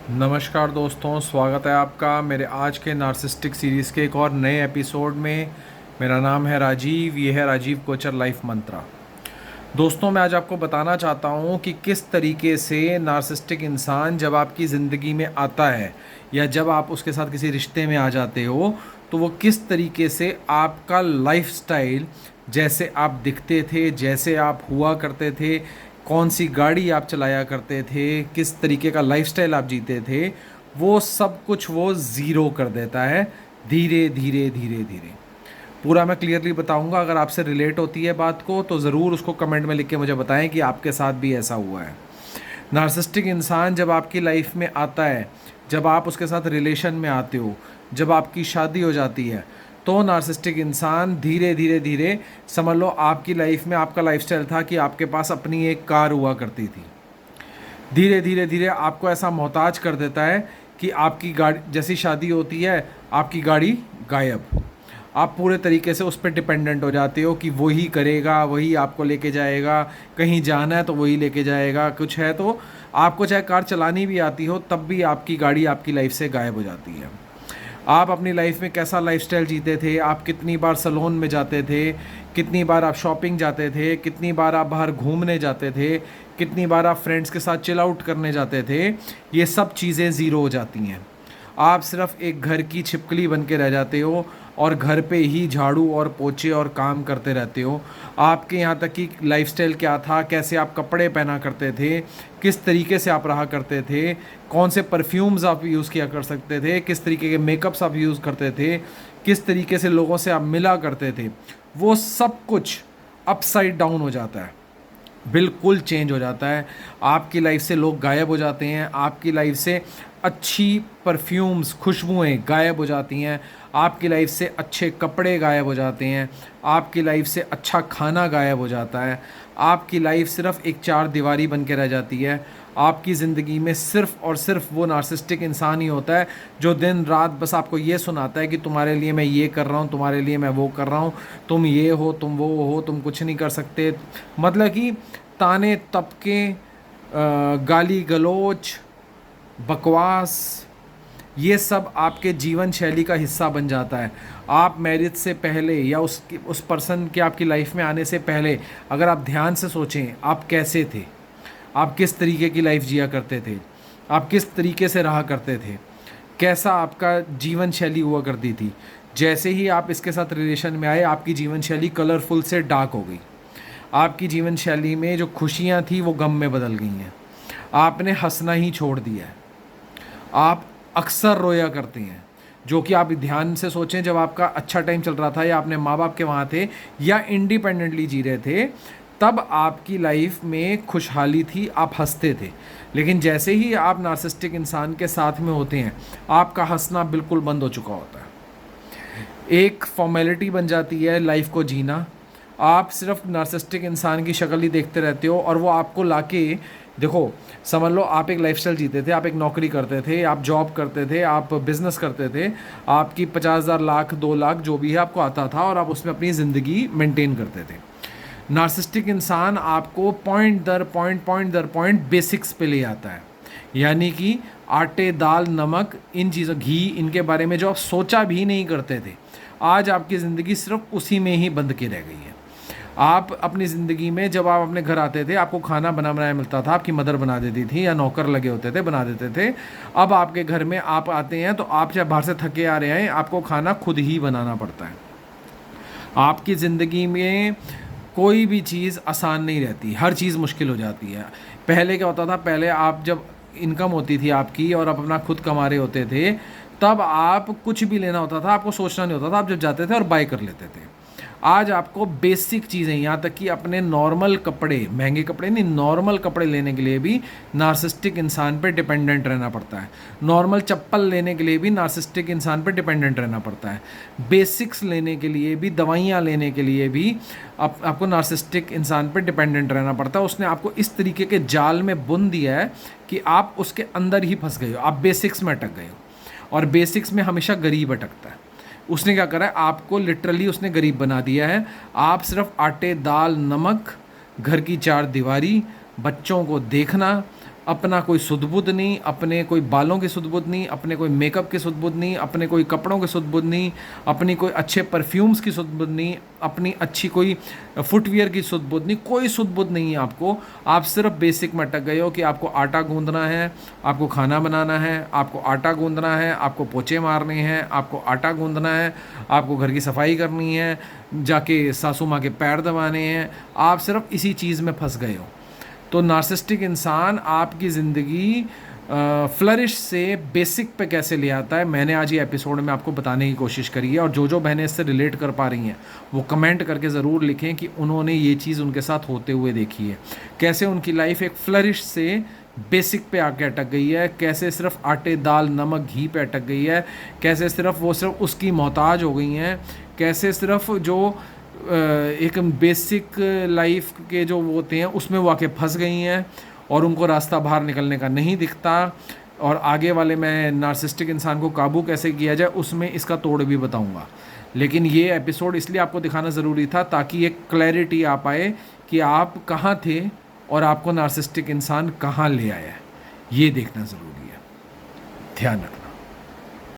नमस्कार दोस्तों, स्वागत है आपका मेरे आज के नार्सिसिस्टिक सीरीज़ के एक और नए एपिसोड में। मेरा नाम है राजीव, ये है राजीव कोचर लाइफ मंत्रा। दोस्तों, मैं आज आपको बताना चाहता हूँ कि किस तरीके से नार्सिसिस्टिक इंसान जब आपकी ज़िंदगी में आता है या जब आप उसके साथ किसी रिश्ते में आ जाते हो तो वो किस तरीके से आपका लाइफस्टाइल, जैसे आप दिखते थे, जैसे आप हुआ करते थे, कौन सी गाड़ी आप चलाया करते थे, किस तरीके का लाइफस्टाइल आप जीते थे, वो सब कुछ वो ज़ीरो कर देता है धीरे धीरे धीरे धीरे। पूरा मैं क्लियरली बताऊंगा। अगर आपसे रिलेट होती है बात को तो ज़रूर उसको कमेंट में लिख के मुझे बताएं कि आपके साथ भी ऐसा हुआ है। नार्सिसिस्टिक इंसान जब आपकी लाइफ में आता है, जब आप उसके साथ रिलेशन में आते हो, जब आपकी शादी हो जाती है, तो नार्सिसिस्टिक इंसान धीरे धीरे धीरे, समझ लो आपकी लाइफ में आपका लाइफस्टाइल था कि आपके पास अपनी एक कार हुआ करती थी, धीरे धीरे धीरे आपको ऐसा मोहताज कर देता है कि आपकी गाड़ी, जैसी शादी होती है आपकी गाड़ी गायब। आप पूरे तरीके से उस पर डिपेंडेंट हो जाते हो कि वही करेगा, वही आपको लेके जाएगा, कहीं जाना है तो वही लेके जाएगा, कुछ है तो आपको चाहे कार चलानी भी आती हो तब भी आपकी गाड़ी आपकी लाइफ से गायब हो जाती है। आप अपनी लाइफ में कैसा लाइफस्टाइल जीते थे, आप कितनी बार सैलून में जाते थे, कितनी बार आप शॉपिंग जाते थे, कितनी बार आप बाहर घूमने जाते थे, कितनी बार आप फ्रेंड्स के साथ चिल आउट करने जाते थे, ये सब चीज़ें ज़ीरो हो जाती हैं। आप सिर्फ एक घर की छिपकली बन के रह जाते हो और घर पे ही झाड़ू और पोछे और काम करते रहते हो। आपके यहाँ तक कि लाइफस्टाइल क्या था, कैसे आप कपड़े पहना करते थे, किस तरीके से आप रहा करते थे, कौन से परफ्यूम्स आप यूज़ किया कर सकते थे, किस तरीके के मेकअप्स आप यूज़ करते थे, किस तरीके से लोगों से आप मिला करते थे, वो सब कुछ अपसाइड डाउन हो जाता है, बिल्कुल चेंज हो जाता है। आपकी लाइफ से लोग गायब हो जाते हैं, आपकी लाइफ से अच्छी परफ्यूम्स, खुशबुएं गायब हो जाती हैं, आपकी लाइफ से अच्छे कपड़े गायब हो जाते हैं, आपकी लाइफ से अच्छा खाना गायब हो जाता है, आपकी लाइफ सिर्फ एक चार दीवारी बन के रह जाती है। आपकी ज़िंदगी में सिर्फ़ और सिर्फ वो नार्सिसिस्टिक इंसान ही होता है जो दिन रात बस आपको ये सुनाता है कि तुम्हारे लिए मैं ये कर रहा हूँ, तुम्हारे लिए मैं वो कर रहा हूँ, तुम ये हो, तुम वो हो, तुम कुछ नहीं कर सकते। मतलब कि ताने तबके, गाली गलौज, बकवास, ये सब आपके जीवन शैली का हिस्सा बन जाता है। आप मैरिज से पहले या उस पर्सन के आपकी लाइफ में आने से पहले अगर आप ध्यान से सोचें आप कैसे थे, आप किस तरीके की लाइफ जिया करते थे, आप किस तरीके से रहा करते थे, कैसा आपका जीवन शैली हुआ करती थी। जैसे ही आप इसके साथ रिलेशन में आए आपकी जीवन शैली कलरफुल से डार्क हो गई। आपकी जीवन शैली में जो खुशियाँ थी वो गम में बदल गई हैं। आपने हंसना ही छोड़ दिया है। आप अक्सर रोया करते हैं, जो कि आप ध्यान से सोचें जब आपका अच्छा टाइम चल रहा था या अपने माँ बाप के वहाँ थे या इंडिपेंडेंटली जी रहे थे, तब आपकी लाइफ में खुशहाली थी, आप हंसते थे। लेकिन जैसे ही आप नार्सिसिस्टिक इंसान के साथ में होते हैं आपका हंसना बिल्कुल बंद हो चुका होता है। एक फॉर्मेलिटी बन जाती है लाइफ को जीना। आप सिर्फ नार्सिसिस्टिक इंसान की शक्ल ही देखते रहते हो और वो आपको लाके, देखो समझ लो आप एक लाइफस्टाइल जीते थे, आप एक नौकरी करते थे, आप जॉब करते थे, आप बिजनेस करते थे, आपकी 50,000 लाख 2 लाख जो भी है आपको आता था और आप उसमें अपनी ज़िंदगी मेंटेन करते थे। नार्सिसिस्टिक इंसान आपको पॉइंट दर पॉइंट बेसिक्स पे ले आता है, यानी कि आटे, दाल, नमक, इन चीज़ों, घी, इनके बारे में जो आप सोचा भी नहीं करते थे, आज आपकी ज़िंदगी सिर्फ उसी में ही बंद के रह गई है। आप अपनी ज़िंदगी में जब आप अपने घर आते थे आपको खाना बना बनाया मिलता था, आपकी मदर बना देती थी या नौकर लगे होते थे बना देते थे। अब आपके घर में आप आते हैं तो आप चाहे बाहर से थके आ रहे हैं आपको खाना खुद ही बनाना पड़ता है। आपकी ज़िंदगी में कोई भी चीज़ आसान नहीं रहती, हर चीज़ मुश्किल हो जाती है। पहले क्या होता था, पहले आप जब इनकम होती थी आपकी और आप अपना खुद कमा रहे होते थे तब आप कुछ भी लेना होता था आपको सोचना नहीं होता था, आप जब जाते थे और बाय कर लेते थे। आज आपको बेसिक चीज़ें, यहाँ तक कि अपने नॉर्मल कपड़े, महंगे कपड़े नहीं, नॉर्मल कपड़े लेने के लिए भी नार्सिसिस्टिक इंसान पे डिपेंडेंट रहना पड़ता है। नॉर्मल चप्पल लेने के लिए भी नार्सिसिस्टिक इंसान पे डिपेंडेंट रहना पड़ता है। बेसिक्स लेने के लिए भी, दवाइयाँ लेने के लिए भी आपको नार्सिसिस्टिक इंसान पे डिपेंडेंट रहना पड़ता है। उसने आपको इस तरीके के जाल में बुन दिया है कि आप उसके अंदर ही फंस गए हो, आप बेसिक्स में अटक गए हो। और बेसिक्स में हमेशा गरीब अटकता है। उसने क्या करा है, आपको लिटरली उसने गरीब बना दिया है। आप सिर्फ आटे, दाल, नमक, घर की चार दीवारी, बच्चों को देखना, अपना कोई सुध-बुध नहीं, अपने कोई बालों की सुध-बुध नहीं, अपने कोई मेकअप की सुध-बुध नहीं, अपने कोई कपड़ों की सुध-बुध नहीं, अपनी कोई अच्छे परफ्यूम्स की सुध-बुध नहीं, अपनी अच्छी कोई फुटवियर की सुध-बुध नहीं, कोई सुध-बुध नहीं है आपको। आप सिर्फ बेसिक में अटक गए हो कि आपको आटा गूँदना है, आपको खाना बनाना है, आपको आटा गूँदना है, आपको पोंछे मारने हैं, आपको आटा गूँदना है, आपको घर की सफाई करनी है, जाके सासू माँ के पैर दबाने हैं। आप सिर्फ इसी चीज़ में फंस गए हो। तो नार्सिसिस्टिक इंसान आपकी ज़िंदगी फ्लरिश से बेसिक पे कैसे ले आता है, मैंने आज ये एपिसोड में आपको बताने की कोशिश करी है। और जो बहनें इससे रिलेट कर पा रही हैं वो कमेंट करके ज़रूर लिखें कि उन्होंने ये चीज़ उनके साथ होते हुए देखी है, कैसे उनकी लाइफ एक फ्लरिश से बेसिक पे आके अटक गई है, कैसे सिर्फ आटे दाल नमक घी पे अटक गई है, कैसे सिर्फ उसकी मोहताज हो गई हैं, कैसे सिर्फ जो एक बेसिक लाइफ के जो वो होते हैं उसमें वो आके फंस गई हैं और उनको रास्ता बाहर निकलने का नहीं दिखता। और आगे वाले मैं नार्सिसिस्टिक इंसान को काबू कैसे किया जाए उसमें इसका तोड़ भी बताऊंगा। लेकिन ये एपिसोड इसलिए आपको दिखाना ज़रूरी था ताकि एक क्लैरिटी आ पाए कि आप कहाँ थे और आपको नार्सिसिस्टिक इंसान कहाँ ले आया है, ये देखना ज़रूरी है। ध्यान रखना।